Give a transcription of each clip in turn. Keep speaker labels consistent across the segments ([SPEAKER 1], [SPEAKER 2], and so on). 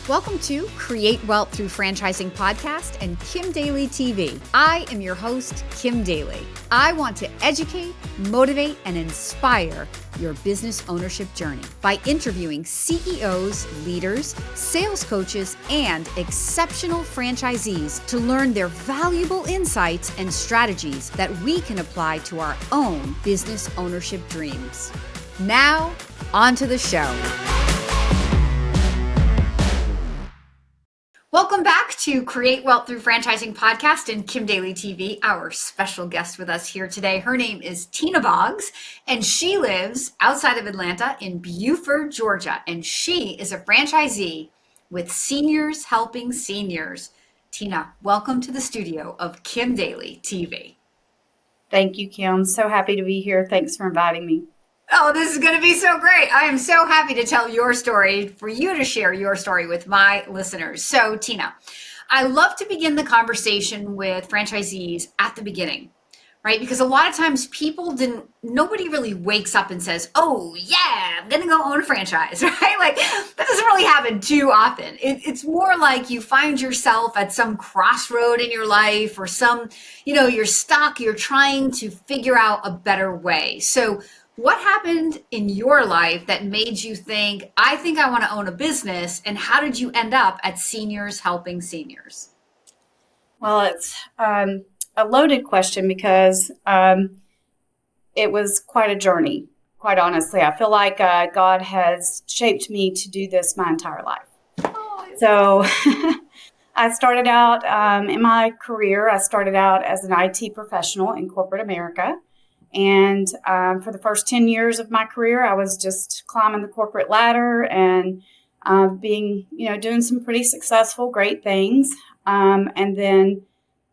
[SPEAKER 1] Welcome to Create Wealth Through Franchising Podcast and Kim Daly TV. I am your host, Kim Daly. I want to educate, motivate, and inspire your business ownership journey by interviewing CEOs, leaders, sales coaches, and exceptional franchisees to learn their valuable insights and strategies that we can apply to our own business ownership dreams. Now, on to the show. Welcome back to Create Wealth Through Franchising Podcast and Kim Daly TV. Our special guest with us here today, her name is Tina Boggs, and she lives outside of Atlanta in Buford, Georgia, and she is a franchisee with Seniors Helping Seniors. Tina, welcome to the studio of Kim Daly TV.
[SPEAKER 2] Thank you, Kim. So happy to be here. Thanks for inviting me.
[SPEAKER 1] Oh, this is going to be so great. I am so happy to tell your story, for you to share your story with my listeners. So, Tina, I love to begin the conversation with franchisees at the beginning, right? Because a lot of times nobody really wakes up and says, oh, yeah, I'm going to go own a franchise, right? Like, that doesn't really happen too often. It's more like you find yourself at some crossroad in your life or you're stuck, you're trying to figure out a better way. So, what happened in your life that made you think, I think I want to own a business, and how did you end up at Seniors Helping Seniors?
[SPEAKER 2] Well, it's a loaded question because it was quite a journey, quite honestly. I feel like God has shaped me to do this my entire life. So I started out in my career, I started out as an IT professional in corporate America. And for the first 10 years of my career, I was just climbing the corporate ladder and doing some pretty successful, great things. And then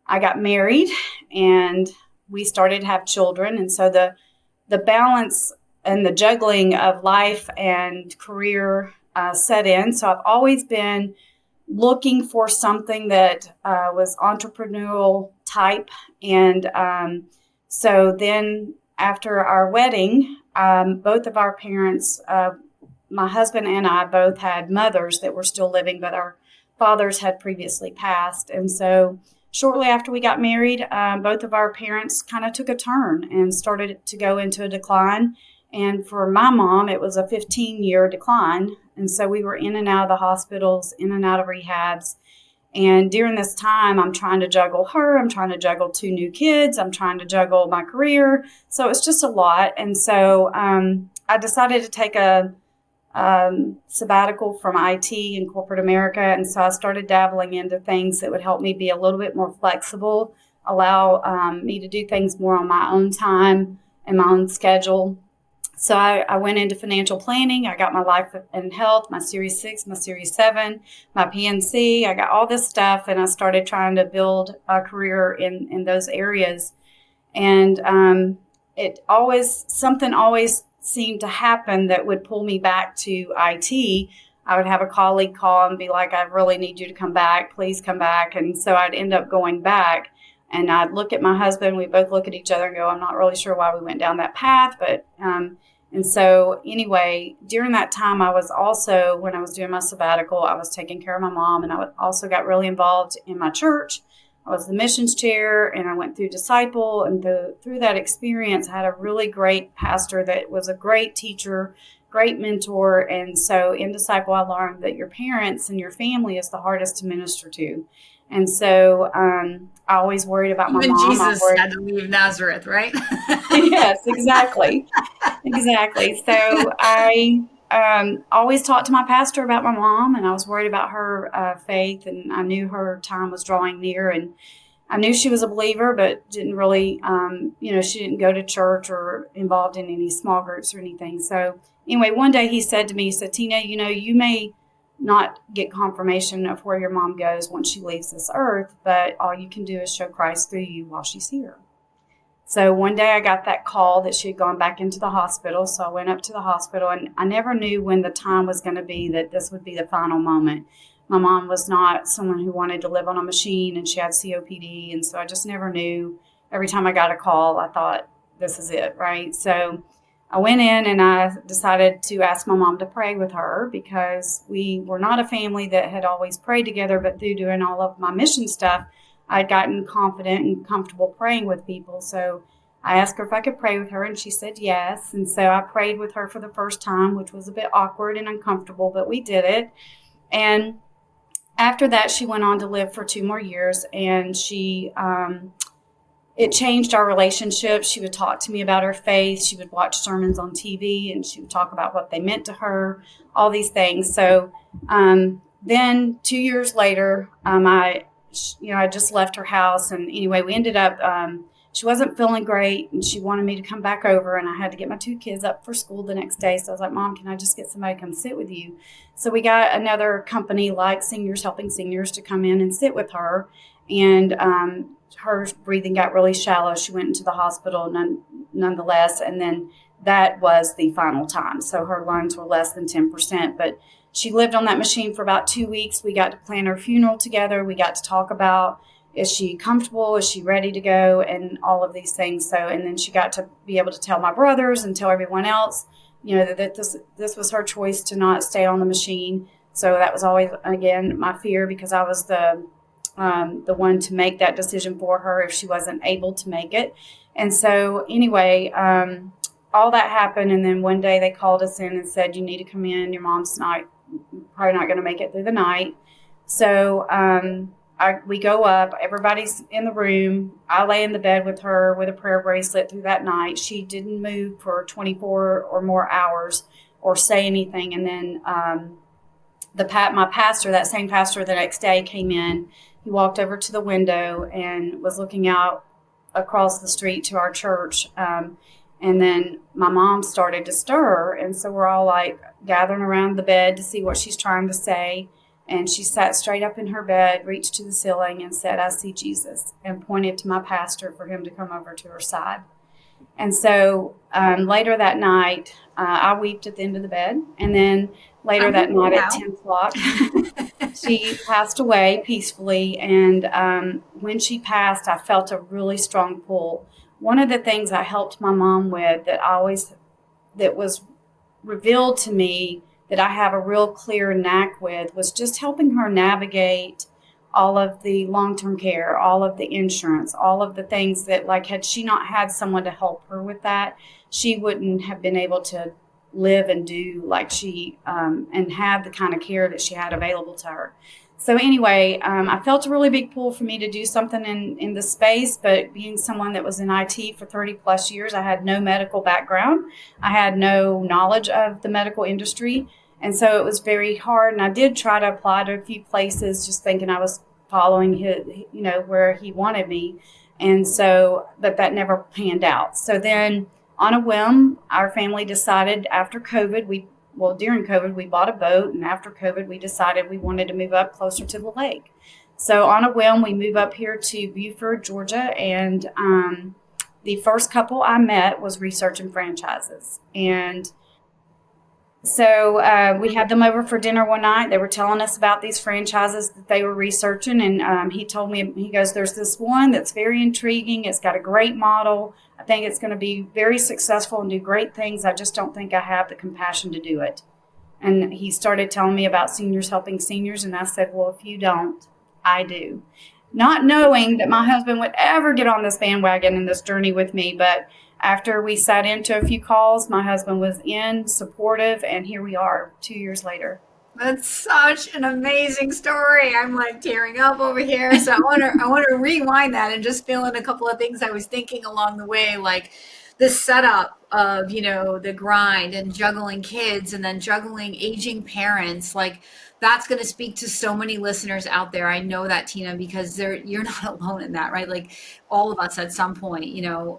[SPEAKER 2] I got married and we started to have children. And so the balance and the juggling of life and career set in. So I've always been looking for something that was entrepreneurial type. And so then after our wedding, both of our parents, my husband and I both had mothers that were still living, but our fathers had previously passed. And so shortly after we got married, both of our parents kind of took a turn and started to go into a decline. And for my mom, it was a 15-year decline. And so we were in and out of the hospitals, in and out of rehabs. And during this time, I'm trying to juggle her. I'm trying to juggle 2 new kids. I'm trying to juggle my career. So it's just a lot. And so I decided to take a sabbatical from IT in corporate America. And so I started dabbling into things that would help me be a little bit more flexible, allow me to do things more on my own time and my own schedule. So I went into financial planning. I got my life and health, my Series 6, my Series 7, my PNC. I got all this stuff, and I started trying to build a career in those areas. And something always seemed to happen that would pull me back to IT. I would have a colleague call and be like, I really need you to come back. Please come back. And so I'd end up going back. And I'd look at my husband. We both look at each other and go, I'm not really sure why we went down that path. But and so anyway, during that time, I was also, when I was doing my sabbatical, I was taking care of my mom. And I also got really involved in my church. I was the missions chair, and I went through Disciple. And through that experience, I had a really great pastor that was a great teacher, great mentor. And so in Disciple, I learned that your parents and your family is the hardest to minister to. And so I always worried about my mom.
[SPEAKER 1] Even Jesus had to leave Nazareth, right?
[SPEAKER 2] Yes, exactly. Exactly. So I always talked to my pastor about my mom, and I was worried about her faith, and I knew her time was drawing near, and I knew she was a believer, but didn't really, she didn't go to church or involved in any small groups or anything. So anyway, one day he said to me, Tina, you may not get confirmation of where your mom goes once she leaves this earth, but all you can do is show Christ through you while she's here. So one day I got that call that she had gone back into the hospital. So I went up to the hospital, and I never knew when the time was going to be that this would be the final moment. My mom was not someone who wanted to live on a machine, and she had COPD. And so I just never knew. Every time I got a call, I thought, this is it, right? So I went in and I decided to ask my mom to pray with her because we were not a family that had always prayed together, but through doing all of my mission stuff, I'd gotten confident and comfortable praying with people. So I asked her if I could pray with her, and she said yes. And so I prayed with her for the first time, which was a bit awkward and uncomfortable, but we did it. And after that, she went on to live for 2 more years, and it changed our relationship. She would talk to me about her faith. She would watch sermons on TV, and she would talk about what they meant to her, all these things. So then 2 years later, I just left her house, and anyway, we ended up. She wasn't feeling great, and she wanted me to come back over, and I had to get my 2 kids up for school the next day. So I was like, Mom, can I just get somebody to come sit with you? So we got another company like Seniors Helping Seniors to come in and sit with her, and her breathing got really shallow. She went into the hospital nonetheless, and then that was the final time. So her lungs were less than 10%, but she lived on that machine for about 2 weeks. We got to plan her funeral together. We got to talk about, is she comfortable? Is she ready to go? And all of these things. So, and then she got to be able to tell my brothers and tell everyone else, that this was her choice to not stay on the machine. So that was always, again, my fear, because I was the one to make that decision for her if she wasn't able to make it. And so anyway, all that happened. And then one day they called us in and said, you need to come in. Your mom's probably not going to make it through the night. So we go up, everybody's in the room. I lay in the bed with her with a prayer bracelet through that night. She didn't move for 24 or more hours or say anything. And then my pastor, that same pastor, the next day came in. He walked over to the window and was looking out across the street to our church. And then my mom started to stir. And so we're all like gathering around the bed to see what she's trying to say. And she sat straight up in her bed, reached to the ceiling and said, I see Jesus, and pointed to my pastor for him to come over to her side. And so later that night, I wept at the end of the bed. And then later that night at 10 o'clock, she passed away peacefully. And when she passed, I felt a really strong pull. One of the things I helped my mom with that was revealed to me that I have a real clear knack with was just helping her navigate all of the long-term care, all of the insurance, all of the things that, like, had she not had someone to help her with that, she wouldn't have been able to live and do like she and have the kind of care that she had available to her. So anyway, I felt a really big pull for me to do something in the space, but being someone that was in IT for 30 plus years, I had no medical background. I had no knowledge of the medical industry. And so it was very hard. And I did try to apply to a few places, just thinking I was following his, where he wanted me. And so, but that never panned out. So then on a whim, our family decided after COVID, during COVID, we bought a boat. And after COVID, we decided we wanted to move up closer to the lake. So on a whim, we moved up here to Buford, Georgia. And the first couple I met was researching franchises. And so we had them over for dinner one night. They were telling us about these franchises that they were researching. And he told me, he goes, there's this one that's very intriguing. It's got a great model. I think it's going to be very successful and do great things. I just don't think I have the compassion to do it. And he started telling me about Seniors Helping Seniors. And I said, well, if you don't, I do. Not knowing that my husband would ever get on this bandwagon in this journey with me. But after we sat into a few calls, my husband was supportive, and here we are 2 years later.
[SPEAKER 1] That's such an amazing story. I'm like tearing up over here. So I want to rewind that and just fill in a couple of things I was thinking along the way, like the setup of, the grind and juggling kids and then juggling aging parents. Like, that's going to speak to so many listeners out there. I know that, Tina, because you're not alone in that, right? Like, all of us at some point,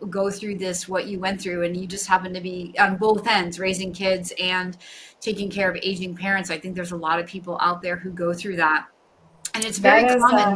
[SPEAKER 1] go through what you went through, and you just happen to be on both ends, raising kids and taking care of aging parents. I think there's a lot of people out there who go through that. And it's very common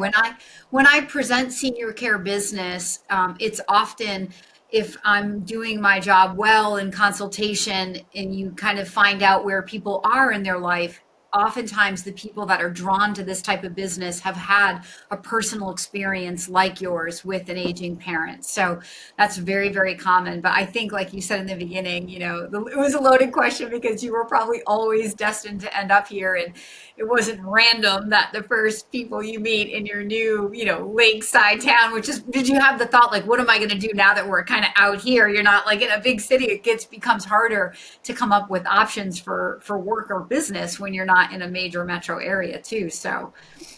[SPEAKER 1] when I present senior care business, it's often, if I'm doing my job well in consultation and you kind of find out where people are in their life, oftentimes the people that are drawn to this type of business have had a personal experience like yours with an aging parent. So that's very, very common. But I think, like you said in the beginning, it was a loaded question because you were probably always destined to end up here. And it wasn't random that the first people you meet in your new, lakeside town, did you have the thought, like, what am I going to do now that we're kind of out here? You're not like in a big city. Becomes harder to come up with options for work or business when you're not in a major metro area too. So,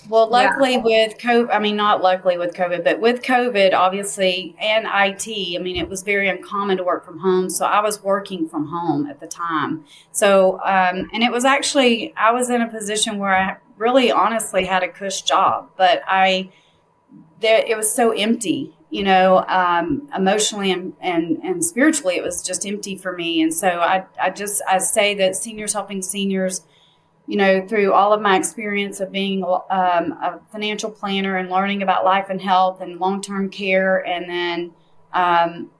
[SPEAKER 2] Well,
[SPEAKER 1] yeah.
[SPEAKER 2] luckily with COVID, I mean, not luckily with COVID, but with COVID, obviously, and IT, I mean, it was very uncommon to work from home. So I was working from home at the time. So, and it was actually, I was in a position where I really honestly had a cush job, but it was so empty, emotionally and spiritually, it was just empty for me. And so I say that seniors helping seniors, through all of my experience of being a financial planner and learning about life and health and long-term care, and then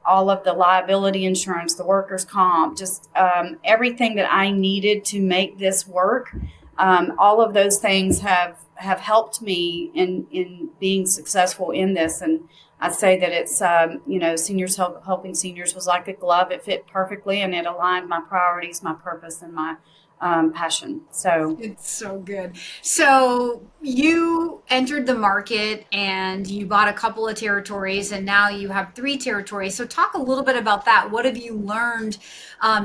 [SPEAKER 2] all of the liability insurance, the workers' comp, just everything that I needed to make this work. All of those things have helped me in being successful in this. And I say that it's, seniors helping seniors was like a glove. It fit perfectly, and it aligned my priorities, my purpose, and my passion. So
[SPEAKER 1] It's so good. So you entered the market and you bought a couple of territories, and now you have 3 territories. So talk a little bit about that. What have you learned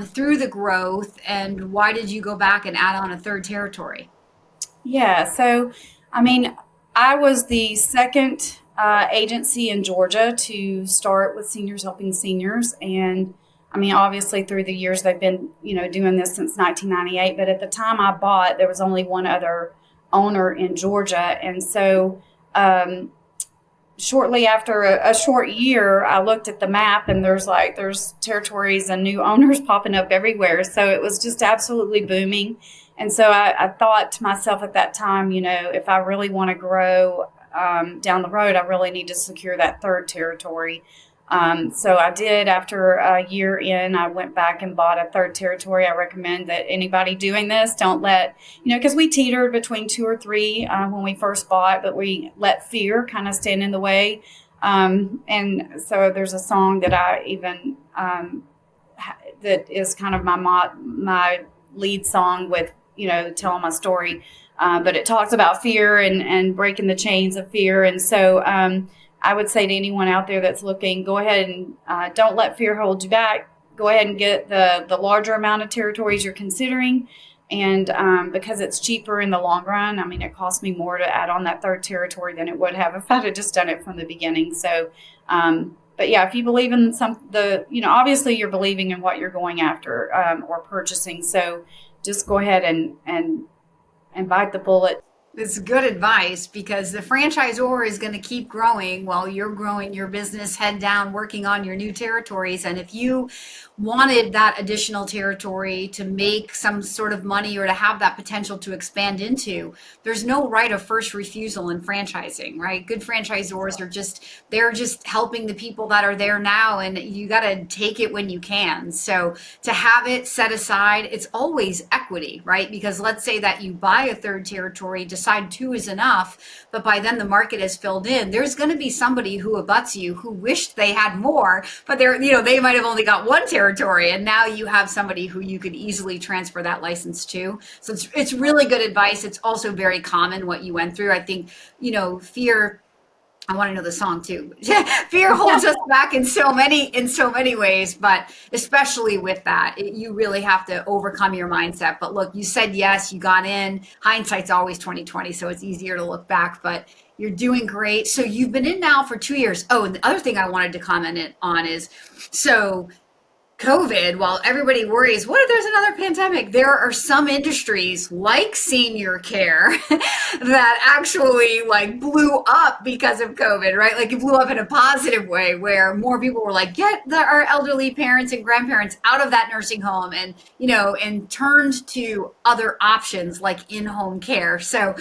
[SPEAKER 1] through the growth, and why did you go back and add on a 3rd territory?
[SPEAKER 2] yeah, so I mean, I was the second agency in Georgia to start with seniors helping seniors, and I mean, obviously through the years they've been, doing this since 1998. But at the time I bought, there was only one other owner in Georgia, and so shortly after a short year, I looked at the map, and there's territories and new owners popping up everywhere. So it was just absolutely booming. And so I thought to myself at that time, if I really want to grow down the road, I really need to secure that 3rd territory. So I did. After a year in, I went back and bought a 3rd territory. I recommend that anybody doing this don't let, because we teetered between 2 or 3 when we first bought, but we let fear kind of stand in the way. And so there's a song that I even that is kind of my lead song with, telling my story. But it talks about fear and breaking the chains of fear. And so I would say to anyone out there that's looking, go ahead and don't let fear hold you back. Go ahead and get the larger amount of territories you're considering. And because it's cheaper in the long run, I mean, it cost me more to add on that 3rd territory than it would have if I'd have just done it from the beginning. So, but yeah, if you believe in obviously you're believing in what you're going after or purchasing. So just go ahead and bite the bullet.
[SPEAKER 1] It's good advice because the franchisor is going to keep growing while you're growing your business head down, working on your new territories. And if you wanted that additional territory to make some sort of money or to have that potential to expand into, there's no right of first refusal in franchising, right? Good franchisors they're just helping the people that are there now, and you got to take it when you can. So to have it set aside, it's always equity, right? Because let's say that you buy a 3rd territory, decide 2 is enough, but by then the market has filled in. There's going to be somebody who abuts you who wished they had more, but they might have only got 1 territory, and now you have somebody who you could easily transfer that license to. So it's really good advice. It's also very common what you went through. I think, fear. I want to know the song too. Fear holds us back in so many ways, but especially with that, you really have to overcome your mindset. But look, you said yes, you got in. Hindsight's always 2020, so it's easier to look back, but you're doing great. So you've been in now for 2 years. Oh, and the other thing I wanted to comment on is, so COVID, while everybody worries, what if there's another pandemic? There are some industries like senior care that actually like blew up because of COVID, right? Like it blew up in a positive way where more people were like, get our elderly parents and grandparents out of that nursing home and turned to other options like in-home care. So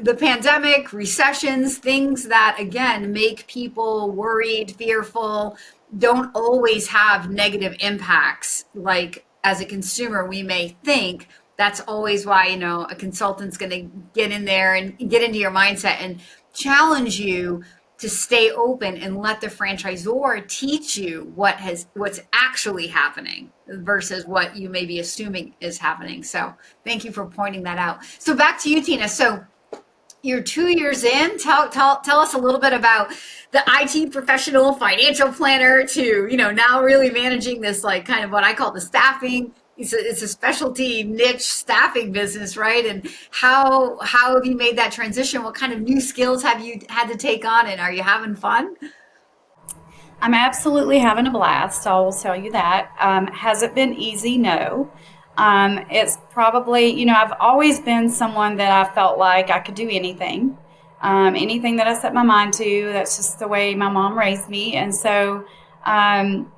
[SPEAKER 1] the pandemic, recessions, things that again make people worried, fearful, don't always have negative impacts like as a consumer we may think. That's always why, a consultant's going to get in there and get into your mindset and challenge you to stay open and let the franchisor teach you what's actually happening versus what you may be assuming is happening. So thank you for pointing that out. So back to you, Tina. So you're 2 years in. Tell us a little bit about the IT professional, financial planner to, now really managing this, like, kind of what I call the staffing. It's a specialty niche staffing business, right? And how have you made that transition? What kind of new skills have you had to take on, and are you having fun?
[SPEAKER 2] I'm absolutely having a blast. I will tell you that. Has it been easy? No. It's probably, I've always been someone that I felt like I could do anything. Anything that I set my mind to. That's just the way my mom raised me. And so, um,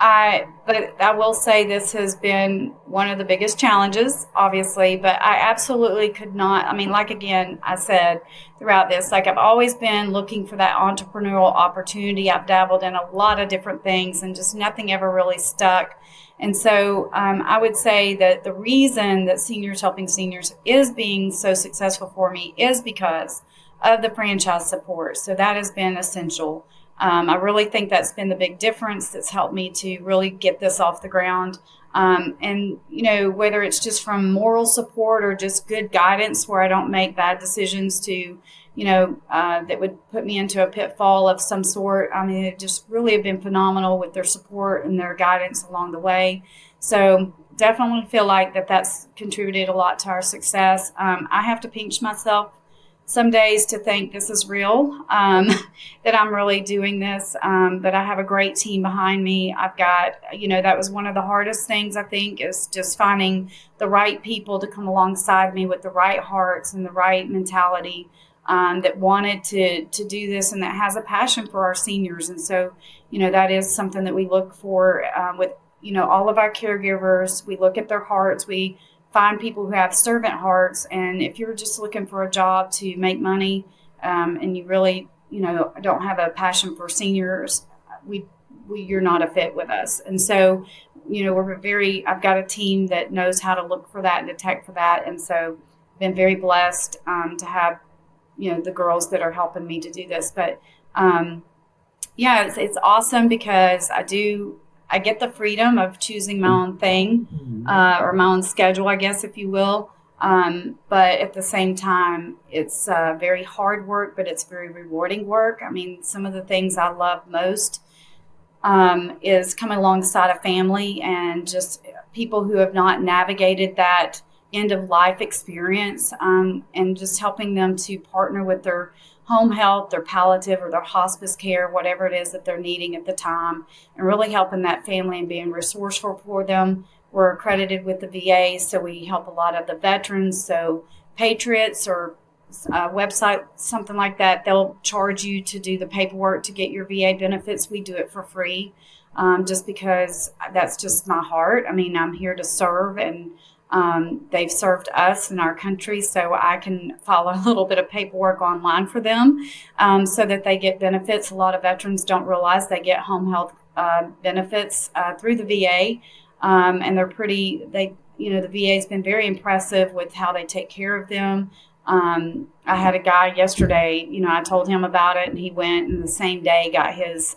[SPEAKER 2] but I will say this has been one of the biggest challenges, obviously, but I absolutely could not. I mean, like again, I said throughout this, like I've always been looking for that entrepreneurial opportunity. I've dabbled in a lot of different things and just nothing ever really stuck. And so I would say that the reason that Seniors Helping Seniors is being so successful for me is because of the franchise support. So that has been essential. I really think that's been the big difference that's helped me to really get this off the ground. And, whether it's just from moral support or just good guidance where I don't make bad decisions that would put me into a pitfall of some sort. I mean, it just really have been phenomenal with their support and their guidance along the way. So definitely feel like that's contributed a lot to our success. I have to pinch myself some days to think this is real, that I'm really doing this. But I have a great team behind me. I've got, that was one of the hardest things, I think, is just finding the right people to come alongside me with the right hearts and the right mentality, that wanted to do this and that has a passion for our seniors. And so, that is something that we look for with, all of our caregivers. We look at their hearts. We find people who have servant hearts. And if you're just looking for a job to make money, and you really, don't have a passion for seniors, you're not a fit with us. And so, I've got a team that knows how to look for that and detect for that. And so been very blessed to have, the girls that are helping me to do this. But yeah, it's awesome because I get the freedom of choosing my own thing, or my own schedule, I guess, if you will. But at the same time, it's very hard work, but it's very rewarding work. I mean, some of the things I love most is coming alongside a family and just people who have not navigated that end of life experience, and just helping them to partner with their home health, their palliative or their hospice care, whatever it is that they're needing at the time, and really helping that family and being resourceful for them. We're accredited with the VA, so we help a lot of the veterans. So Patriots or website, something like that, they'll charge you to do the paperwork to get your VA benefits. We do it for free, just because that's just my heart. I mean, I'm here to serve, and they've served us and our country, so I can follow a little bit of paperwork online for them, so that they get benefits. A lot of veterans don't realize they get home health benefits through the VA, and the VA has been very impressive with how they take care of them. I had a guy yesterday, I told him about it, and he went and the same day got his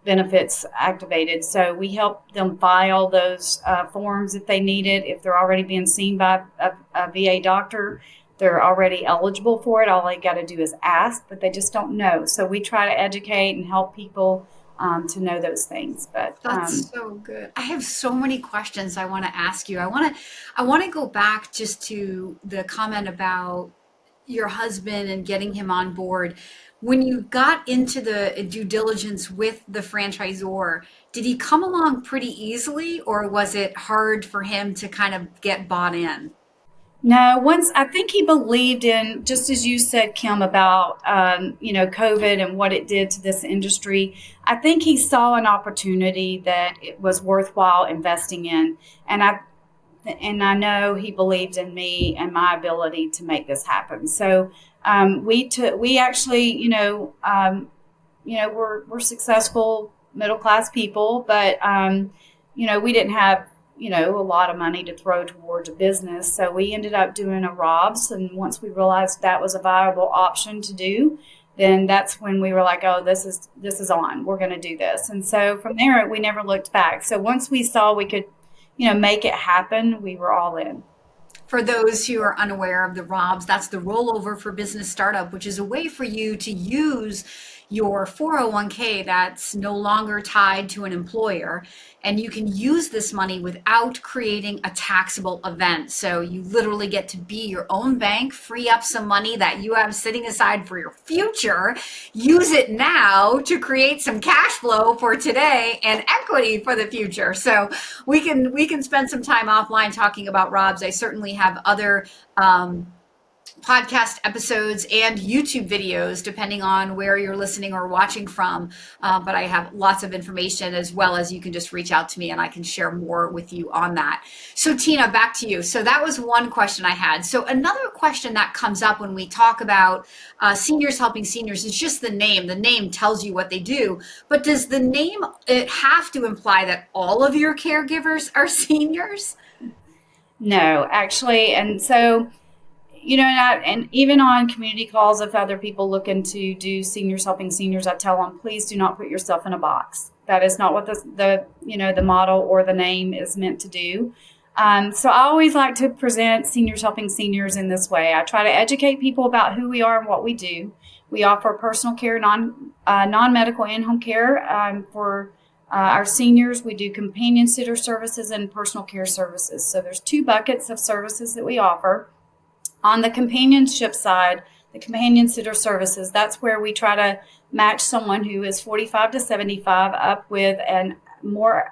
[SPEAKER 2] benefits activated. So we help them file those forms if they need it. If they're already being seen by a VA doctor, they're already eligible for it. All they got to do is ask, but they just don't know. So we try to educate and help people to know those things. But
[SPEAKER 1] That's so good. I have so many questions I want to ask you. I want to go back just to the comment about your husband and getting him on board. When you got into the due diligence with the franchisor, did he come along pretty easily, or was it hard for him to kind of get bought in?
[SPEAKER 2] No, once I think he believed in, just as you said, Kim, about COVID and what it did to this industry. I think he saw an opportunity that it was worthwhile investing in, and I know he believed in me and my ability to make this happen. So we actually, we're successful middle class people, but we didn't have a lot of money to throw towards a business. So we ended up doing a Rob's. And once we realized that was a viable option to do, then that's when we were like, oh, this is on. We're going to do this. And so from there, we never looked back. So once we saw we could, make it happen, we were all in.
[SPEAKER 1] For those who are unaware of the ROBS, that's the rollover for business startup, which is a way for you to use your 401k that's no longer tied to an employer. And you can use this money without creating a taxable event. So you literally get to be your own bank, free up some money that you have sitting aside for your future, use it now to create some cash flow for today and equity for the future. So we can spend some time offline talking about ROBS. I certainly have other podcast episodes and YouTube videos, depending on where you're listening or watching from. But I have lots of information, as well as you can just reach out to me and I can share more with you on that. So Tina, back to you. So that was one question I had. So another question that comes up when we talk about seniors helping seniors is just the name. The name tells you what they do, but does the name have to imply that all of your caregivers are seniors?
[SPEAKER 2] No, actually. And so, and even on community calls, if other people looking to do seniors helping seniors, I tell them, please do not put yourself in a box. That is not what the model or the name is meant to do. So I always like to present seniors helping seniors in this way. I try to educate people about who we are and what we do. We offer personal care, non-medical in-home care for our seniors. We do companion sitter services and personal care services. So there's two buckets of services that we offer. On the companionship side, the companion sitter services, that's where we try to match someone who is 45 to 75 up with a more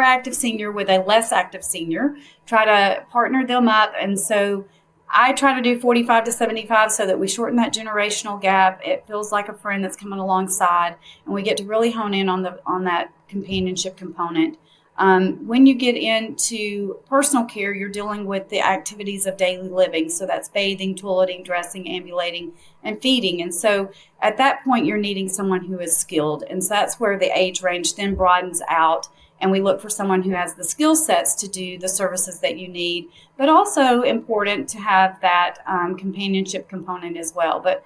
[SPEAKER 2] active senior with a less active senior, try to partner them up. And so I try to do 45 to 75 so that we shorten that generational gap. It feels like a friend that's coming alongside, and we get to really hone in on that companionship component. When you get into personal care, you're dealing with the activities of daily living. So that's bathing, toileting, dressing, ambulating, and feeding. And so at that point, you're needing someone who is skilled. And so that's where the age range then broadens out. And we look for someone who has the skill sets to do the services that you need, but also important to have that companionship component as well. But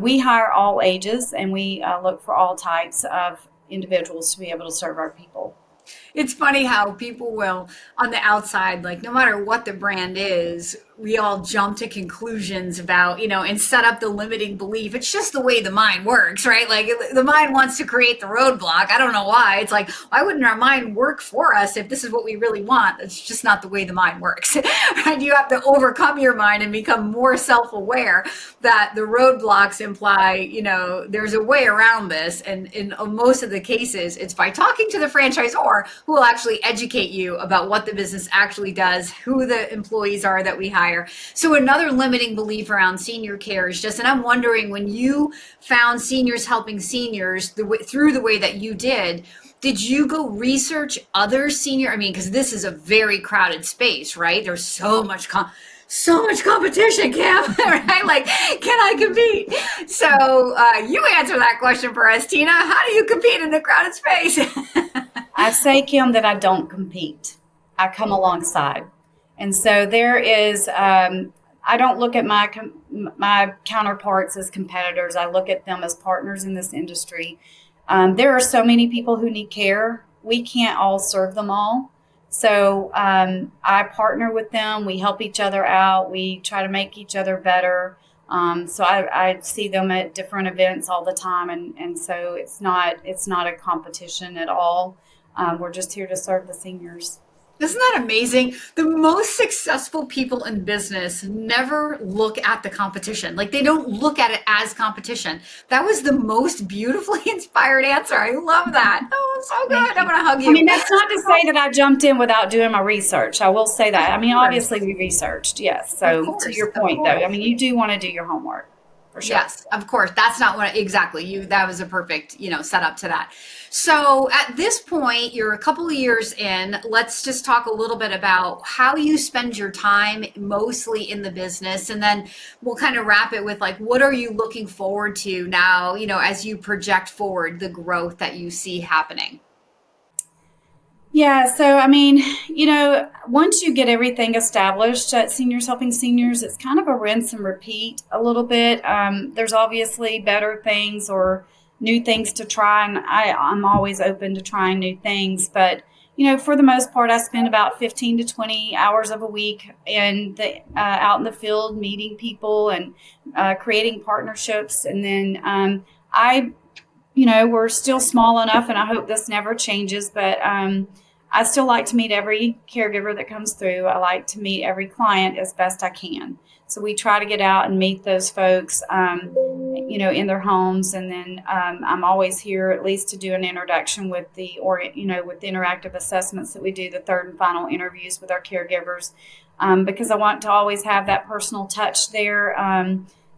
[SPEAKER 2] we hire all ages, and we look for all types of individuals to be able to serve our people.
[SPEAKER 1] It's funny how people will, on the outside, like no matter what the brand is, we all jump to conclusions about, and set up the limiting belief. It's just the way the mind works, right? Like the mind wants to create the roadblock. I don't know why. It's like, why wouldn't our mind work for us if this is what we really want? It's just not the way the mind works, right? You have to overcome your mind and become more self-aware that the roadblocks imply, there's a way around this. And in most of the cases, it's by talking to the franchisor who will actually educate you about what the business actually does, who the employees are that we hire. So another limiting belief around senior care is just, and I'm wondering, when you found seniors helping seniors through the way that you did you go research other senior? Because this is a very crowded space, right? There's so much competition, Cam, right? Like, can I compete? So you answer that question for us, Tina. How do you compete in a crowded space?
[SPEAKER 2] I say, Kim, that I don't compete. I come alongside. And so there is, I don't look at my counterparts as competitors. I look at them as partners in this industry. There are so many people who need care. We can't all serve them all. So I partner with them. We help each other out. We try to make each other better. So I see them at different events all the time. And so it's not a competition at all. We're just here to serve the seniors.
[SPEAKER 1] Isn't that amazing? The most successful people in business never look at the competition. Like, they don't look at it as competition. That was the most beautifully inspired answer. I love that. Oh, so good. I'm going to hug you.
[SPEAKER 2] That's not to say that I jumped in without doing my research. I will say that. Obviously we researched. Yes. So to your point, though, you do want to do your homework. For sure.
[SPEAKER 1] Yes, of course. That's not what exactly that was a perfect, setup to that. So at this point, you're a couple of years in. Let's just talk a little bit about how you spend your time mostly in the business. And then we'll kind of wrap it with, like, what are you looking forward to now, as you project forward the growth that you see happening?
[SPEAKER 2] Yeah, so once you get everything established at Seniors Helping Seniors, it's kind of a rinse and repeat a little bit. There's obviously better things or new things to try, and I'm always open to trying new things. But for the most part, I spend about 15 to 20 hours of a week out in the field, meeting people and creating partnerships, and then we're still small enough, and I hope this never changes, but I still like to meet every caregiver that comes through. I like to meet every client as best I can. So we try to get out and meet those folks, in their homes. And then I'm always here at least to do an introduction with with the interactive assessments that we do, the third and final interviews with our caregivers, because I want to always have that personal touch there.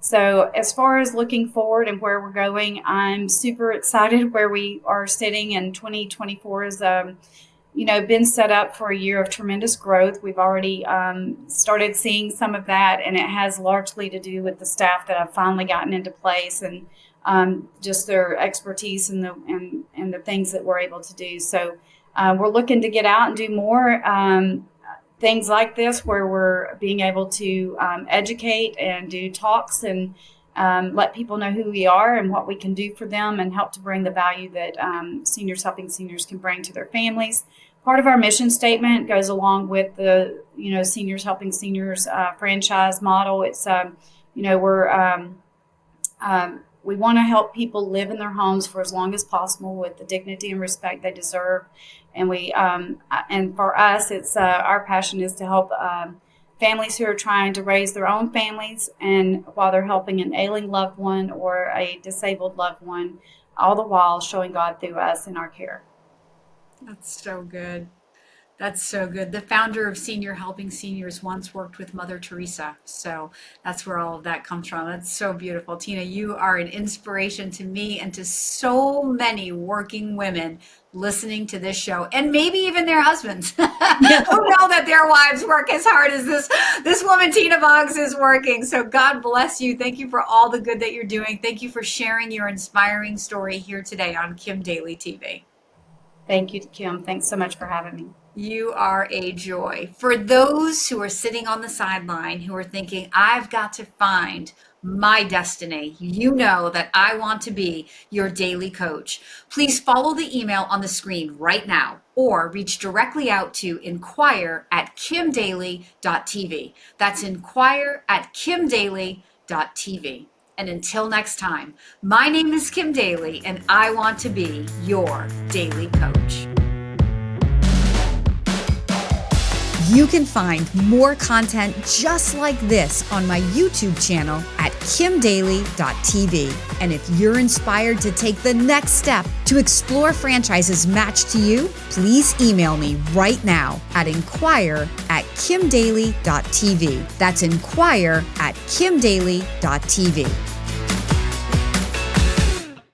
[SPEAKER 2] So as far as looking forward and where we're going, I'm super excited where we are sitting, and 2024 is been set up for a year of tremendous growth. We've already started seeing some of that, and it has largely to do with the staff that have finally gotten into place, and just their expertise and the things that we're able to do. So we're looking to get out and do more things like this, where we're being able to educate and do talks and let people know who we are and what we can do for them, and help to bring the value that Seniors Helping Seniors can bring to their families. Part of our mission statement goes along with the Seniors Helping Seniors franchise model. It's we want to help people live in their homes for as long as possible with the dignity and respect they deserve. And and for us, it's our passion is to help families who are trying to raise their own families, and while they're helping an ailing loved one or a disabled loved one, all the while showing God through us in our care.
[SPEAKER 1] That's so good. That's so good. The founder of Senior Helping Seniors once worked with Mother Teresa. So that's where all of that comes from. That's so beautiful. Tina, you are an inspiration to me and to so many working women listening to this show, and maybe even their husbands who know that their wives work as hard as this woman, Tina Boggs, is working. So God bless you. Thank you for all the good that you're doing. Thank you for sharing your inspiring story here today on Kim Daly TV.
[SPEAKER 2] Thank you, Kim. Thanks so much for having me.
[SPEAKER 1] You are a joy. For those who are sitting on the sideline who are thinking, I've got to find my destiny, you know that I want to be your daily coach. Please follow the email on the screen right now, or reach directly out to inquire@kimdaly.tv. That's inquire@kimdaly.tv. And until next time, my name is Kim Daly, and I want to be your daily coach. You can find more content just like this on my YouTube channel at kimdaly.tv. And if you're inspired to take the next step to explore franchises matched to you, please email me right now at inquire@kimdaly.tv. That's inquire@kimdaly.tv.